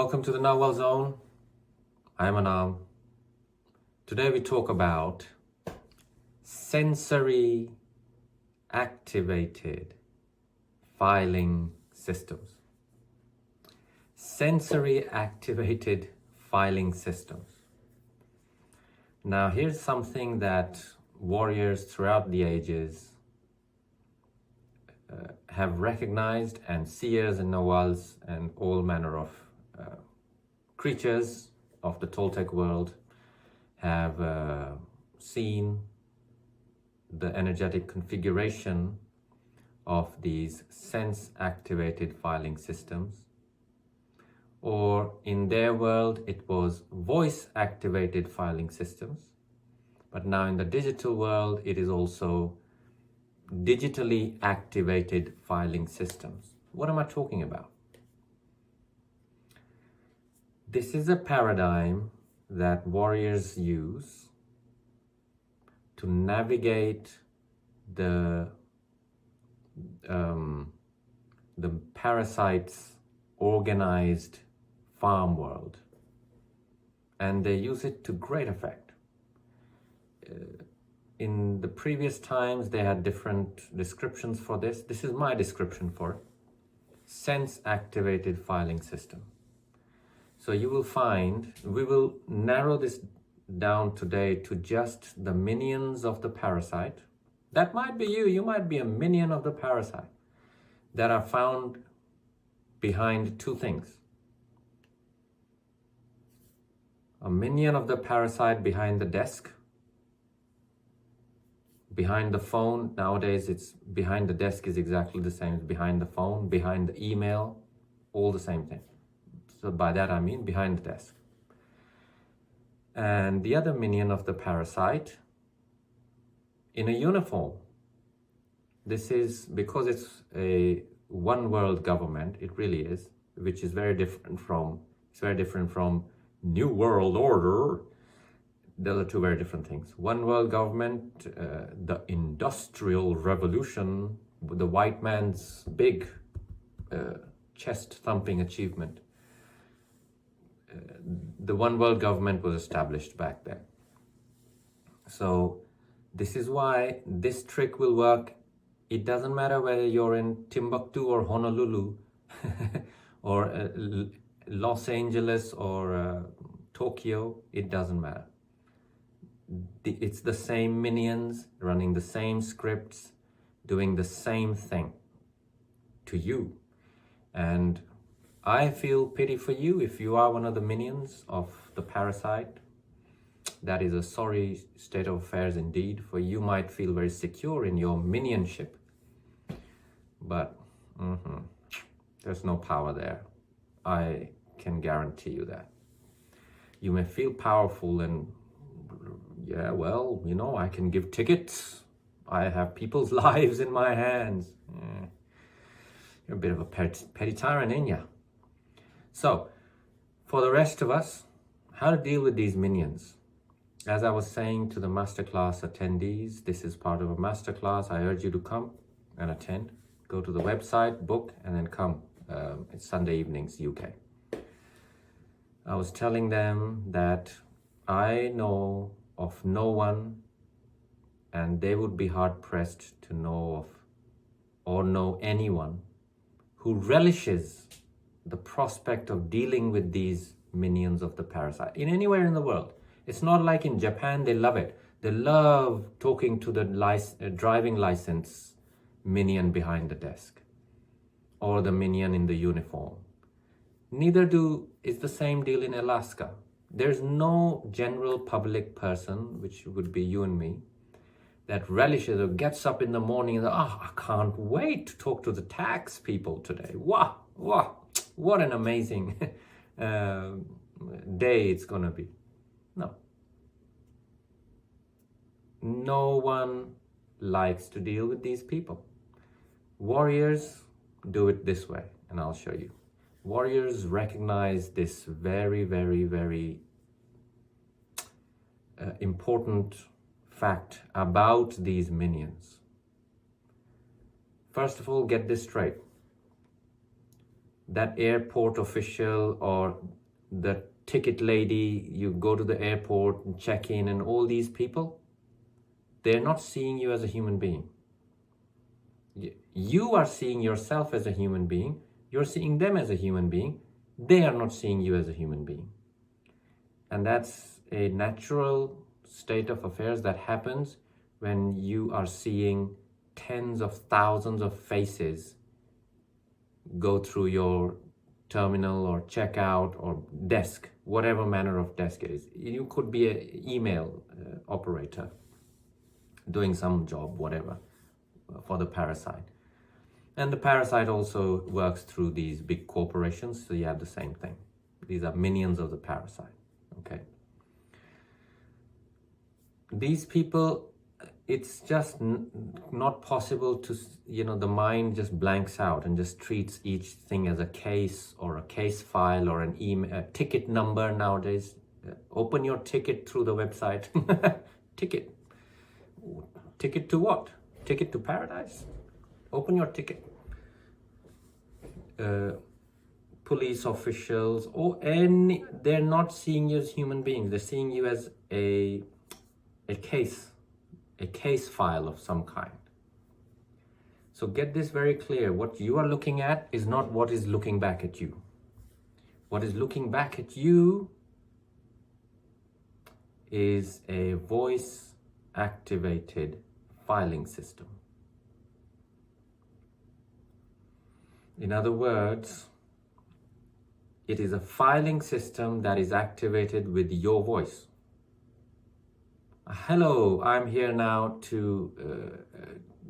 Welcome to the Nagual Zone. I'm Anaam. Today we talk about sensory activated filing systems. Sensory activated filing systems. Now here's something that warriors throughout the ages have recognized, and seers and Naguals and all manner of creatures of the Toltec world have seen the energetic configuration of these sense-activated filing systems, or in their world it was voice-activated filing systems, but now in the digital world it is also digitally activated filing systems. What am I talking about? This is a paradigm that warriors use to navigate the parasites' organized farm world, and they use it to great effect. In the previous times, they had different descriptions for this. This is my description for it. Sense-activated filing system. So you will find, we will narrow this down today to just the minions of the parasite. That might be you. You might be a minion of the parasite that are found behind two things. A minion of the parasite behind the desk, behind the phone. Nowadays it's behind the desk is exactly the same as behind the phone, behind the email, all the same thing. So by that I mean behind the desk. And the other minion of the parasite in a uniform. This is because it's a one world government, it really is, which is very different from, New World Order. Those are two very different things. One world government, the Industrial Revolution, the white man's big chest-thumping achievement. The one world government was established back then. So this is why this trick will work. It doesn't matter whether you're in Timbuktu or Honolulu or Los Angeles or Tokyo, it doesn't matter. It's the same minions running the same scripts, doing the same thing to you. And I feel pity for you if you are one of the minions of the parasite. That is a sorry state of affairs indeed, for you might feel very secure in your minionship, but there's no power there. I can guarantee you that. You may feel powerful and, yeah, well, you know, I can give tickets. I have people's lives in my hands. You're a bit of a petty tyrant, ain't ya? So, for the rest of us, how to deal with these minions. As I was saying to the Masterclass attendees, this is part of a Masterclass. I urge you to come and attend. Go to the website, book, and then come. It's Sunday evenings, UK. I was telling them that I know of no one, and they would be hard-pressed to know of or know anyone who relishes the prospect of dealing with these minions of the parasite in anywhere in the world. It's not like in Japan, they love it. They love talking to the driving license minion behind the desk or the minion in the uniform. It's the same deal in Alaska. There's no general public person, which would be you and me, that relishes or gets up in the morning and I can't wait to talk to the tax people today. Wow, what an amazing day it's gonna be. No one likes to deal with these people. Warriors do it this way, and I'll show you. Warriors recognize this very, very, very important fact about these minions. First of all, get this straight. that airport official or the ticket lady, you go to the airport and check in, and all these people, they're not seeing you as a human being. You are seeing yourself as a human being. You're seeing them as a human being. They are not seeing you as a human being. And that's a natural state of affairs that happens when you are seeing tens of thousands of faces go through your terminal or checkout or desk, whatever manner of desk it is. You could be an email operator doing some job, whatever, for the parasite. And the parasite also works through these big corporations, so you have the same thing. These are minions of the parasite, okay? These people, it's just not possible to, the mind just blanks out and just treats each thing as a case or a case file or an email, a ticket number nowadays. Open your ticket through the website. Ticket. Ticket to what? Ticket to paradise? Open your ticket. Police officials or they're not seeing you as human beings. They're seeing you as a case file of some kind. So get this very clear. What you are looking at is not what is looking back at you. What is looking back at you is a voice activated filing system. In other words, it is a filing system that is activated with your voice. Hello, I'm here now to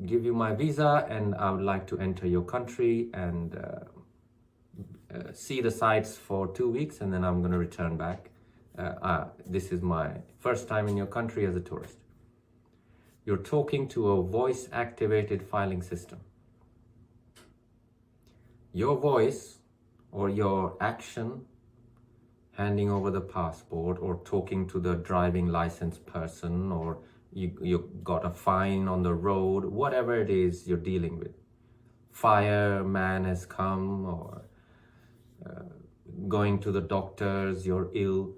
give you my visa, and I would like to enter your country and see the sights for 2 weeks, and then I'm going to return back. This is my first time in your country as a tourist. You're talking to a voice-activated filing system. Your voice or your action, handing over the passport or talking to the driving license person, or you got a fine on the road, whatever it is you're dealing with. Fireman has come, or going to the doctors, you're ill.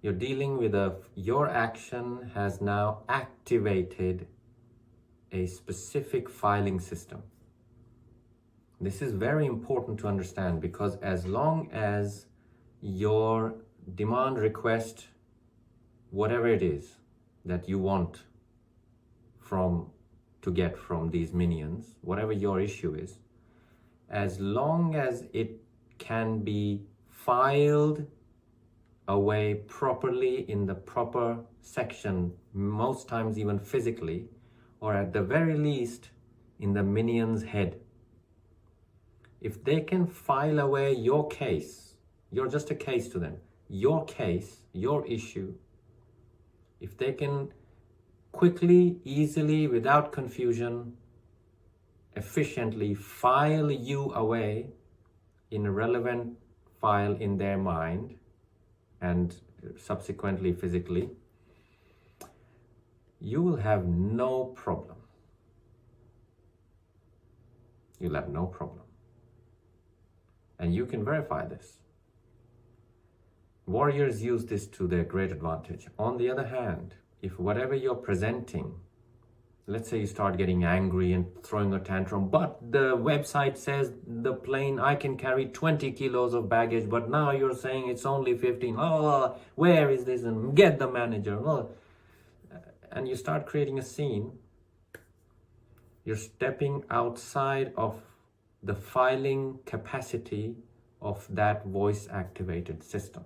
You're dealing with your action has now activated a specific filing system. This is very important to understand, because as long as your demand, request, whatever it is that you want to get from these minions, whatever your issue is, as long as it can be filed away properly in the proper section, most times even physically, or at the very least in the minion's head. If they can file away your case, you're just a case to them, your case, your issue, if they can quickly, easily, without confusion, efficiently file you away in a relevant file in their mind, and subsequently physically, you will have no problem. You'll have no problem. And you can verify this. Warriors use this to their great advantage. On the other hand, if whatever you're presenting, let's say you start getting angry and throwing a tantrum, but the website says the plane, I can carry 20 kilos of baggage, but now you're saying it's only 15. Oh, where is this? And get the manager. Oh. And you start creating a scene. You're stepping outside of the filing capacity of that voice-activated system.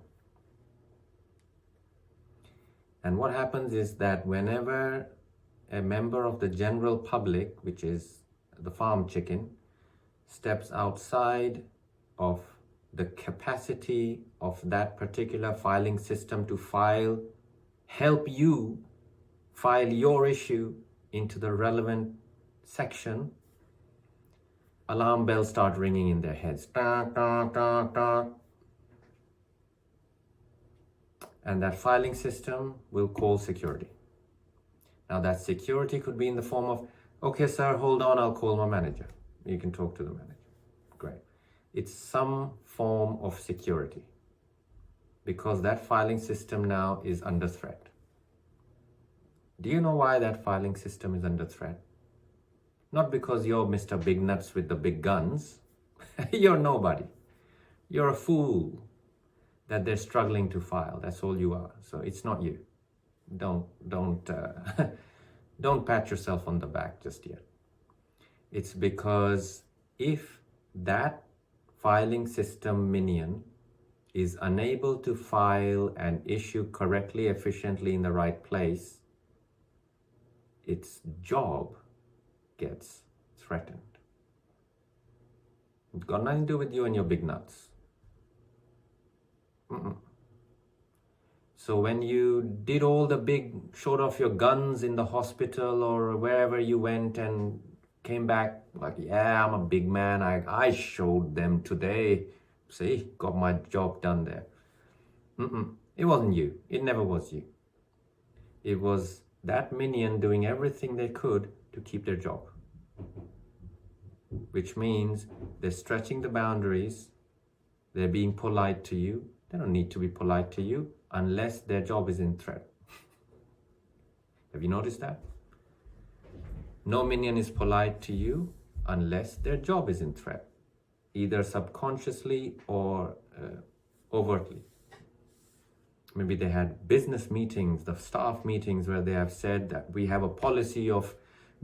And what happens is that whenever a member of the general public, which is the farm chicken, steps outside of the capacity of that particular filing system to help you file your issue into the relevant section, alarm bells start ringing in their heads. And that filing system will call security. Now that security could be in the form of, okay sir, hold on, I'll call my manager. You can talk to the manager. Great. it's some form of security, because that filing system now is under threat. Do you know why that filing system is under threat? Not because you're Mr. Big Nuts with the big guns. You're nobody. You're a fool that they're struggling to file. That's all you are. So it's not you. Don't don't pat yourself on the back just yet. It's because if that filing system minion is unable to file and issue correctly, efficiently in the right place, its job gets threatened. It's got nothing to do with you and your big nuts. So when you did all the big, showed off your guns in the hospital or wherever you went and came back like, yeah, I'm a big man, I showed them today, see, got my job done there. It wasn't you. It never was you. It was that minion doing everything they could to keep their job, which means they're stretching the boundaries, they're being polite to you. They don't need to be polite to you unless their job is in threat. Have you noticed that? No minion is polite to you unless their job is in threat, either subconsciously or overtly. Maybe they had business meetings, the staff meetings, where they have said that we have a policy of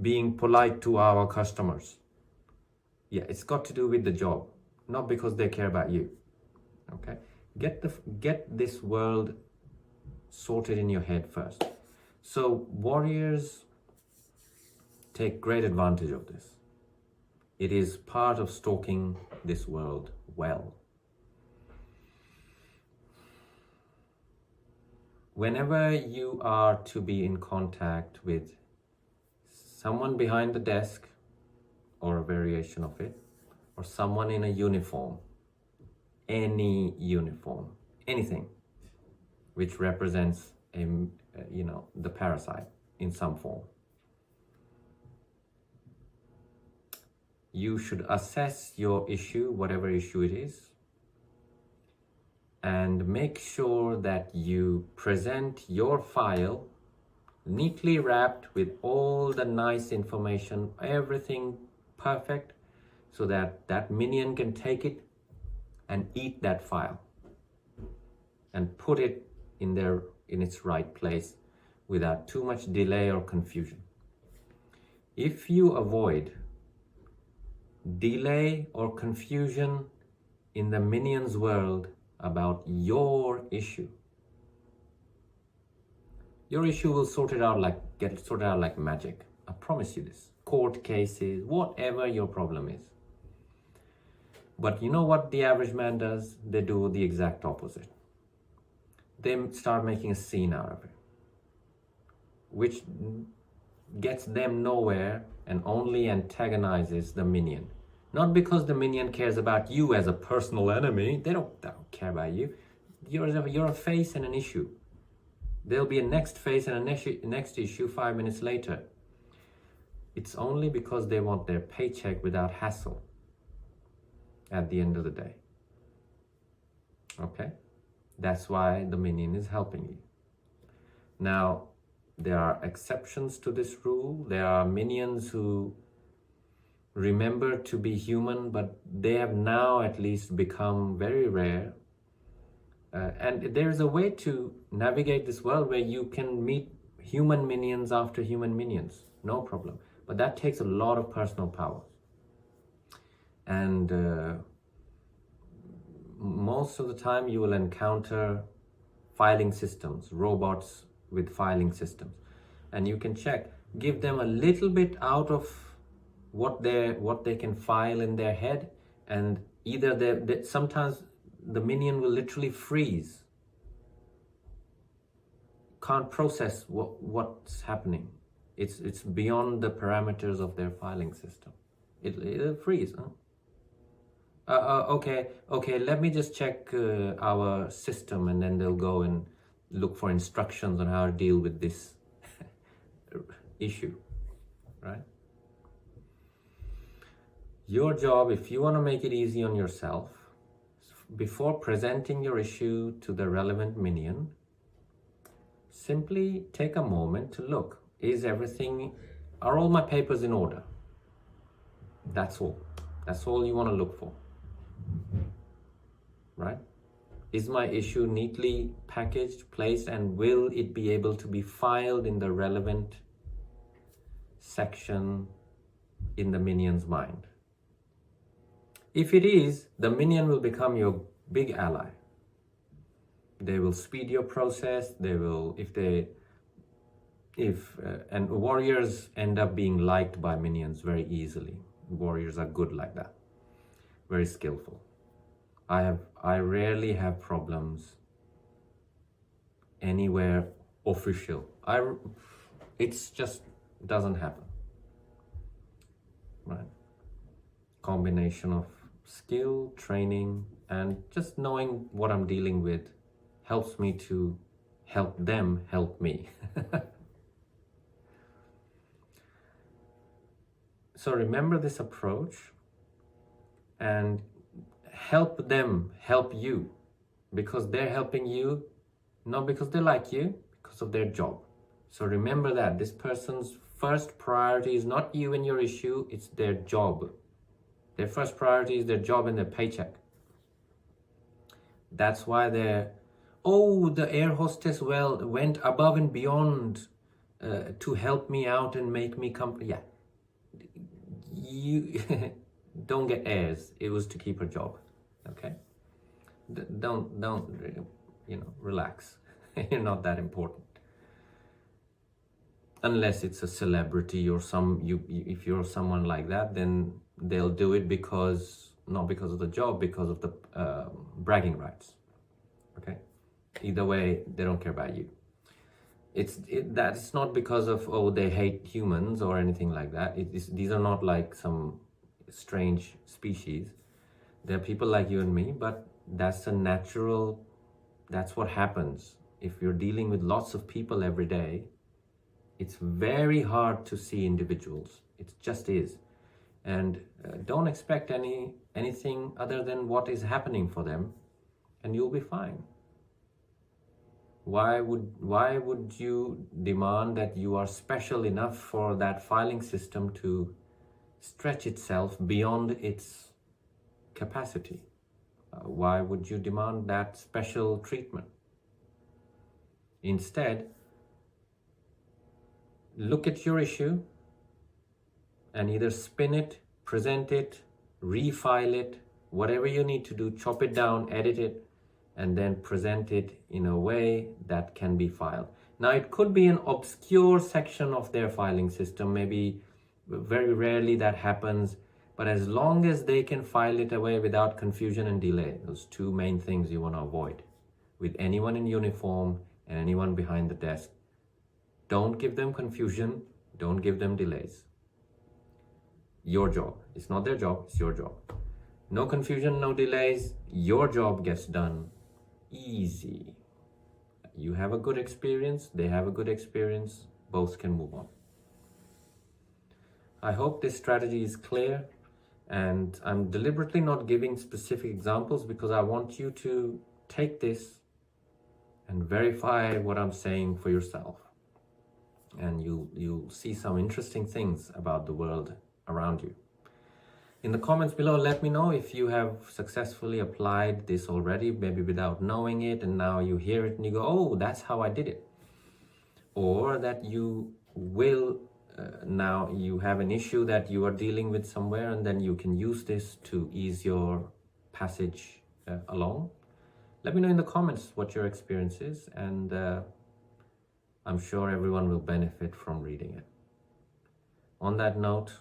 being polite to our customers. Yeah, it's got to do with the job, not because they care about you. Okay? Get this world sorted in your head first. So warriors take great advantage of this. It is part of stalking this world well. Whenever you are to be in contact with someone behind the desk, or a variation of it, or someone in a uniform, any uniform, anything which represents the parasite in some form, you should assess your issue, whatever issue it is, and make sure that you present your file neatly wrapped with all the nice information, everything perfect, so that that minion can take it and eat that file and put it in its right place without too much delay or confusion. If you avoid delay or confusion in the minion's world about your issue will get sorted out like magic. I promise you this. Court cases, whatever your problem is. But you know what the average man does? They do the exact opposite. They start making a scene out of it, which gets them nowhere and only antagonizes the minion. Not because the minion cares about you as a personal enemy. They don't care about you. You're a face and an issue. There'll be a next face and a next issue 5 minutes later. It's only because they want their paycheck without hassle at the end of the day. Okay? That's why the minion is helping you. Now, there are exceptions to this rule. There are minions who remember to be human, but they have now at least become very rare. And there is a way to navigate this world where you can meet human minions after human minions, no problem. But that takes a lot of personal power. And most of the time you will encounter filing systems, robots with filing systems. And you can check, give them a little bit out of what they can file in their head, and either sometimes the minion will literally freeze, can't process what's happening. It's beyond the parameters of their filing system. It'll freeze. Okay, let me just check our system, and then they'll go and look for instructions on how to deal with this issue, right? Your job, if you want to make it easy on yourself, before presenting your issue to the relevant minion, simply take a moment to look. Are all my papers in order? That's all. That's all you want to look for, right? Is my issue neatly packaged, placed, and will it be able to be filed in the relevant section in the minion's mind? If it is, the minion will become your big ally. They will speed your process. They will, and warriors end up being liked by minions very easily. Warriors are good like that, very skillful. I rarely have problems anywhere official. It's just doesn't happen, right? Combination of skill, training, and just knowing what I'm dealing with helps me to help them help me. So remember this approach and help them help you, because they're helping you, not because they like you, because of their job. So remember that this person's first priority is not you and your issue, it's their job. Their first priority is their job and their paycheck. That's why the air hostess went above and beyond to help me out and make me come. Yeah, you don't get airs. It was to keep her job. Okay, don't relax. You're not that important. Unless it's a celebrity or if you're someone like that, then they'll do it not because of the job, because of the bragging rights. Okay, either way, they don't care about you. That's not because of they hate humans or anything like that. These are not like some strange species. They're people like you and me, but that's what happens. If you're dealing with lots of people every day, it's very hard to see individuals. It just is. And don't expect anything other than what is happening for them, and you'll be fine. Why would you demand that you are special enough for that filing system to stretch itself beyond its capacity? Why would you demand that special treatment? Instead, look at your issue and either spin it, present it, refile it, whatever you need to do, chop it down, edit it, and then present it in a way that can be filed. Now, it could be an obscure section of their filing system, maybe very rarely that happens, but as long as they can file it away without confusion and delay, those two main things you want to avoid with anyone in uniform and anyone behind the desk. Don't give them confusion, don't give them delays. Your job. It's not their job, it's your job. No confusion, no delays, your job gets done easy. You have a good experience, they have a good experience, both can move on. I hope this strategy is clear, and I'm deliberately not giving specific examples because I want you to take this and verify what I'm saying for yourself. And you'll see some interesting things about the world around you. In the comments below, let me know if you have successfully applied this already, maybe without knowing it, and now you hear it and you go, oh, that's how I did it. Or that you will, now you have an issue that you are dealing with somewhere, and then you can use this to ease your passage along. Let me know in the comments what your experience is, and I'm sure everyone will benefit from reading it. On that note,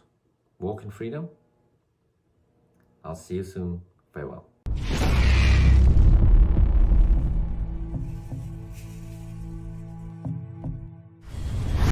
walk in freedom. I'll see you soon. Farewell.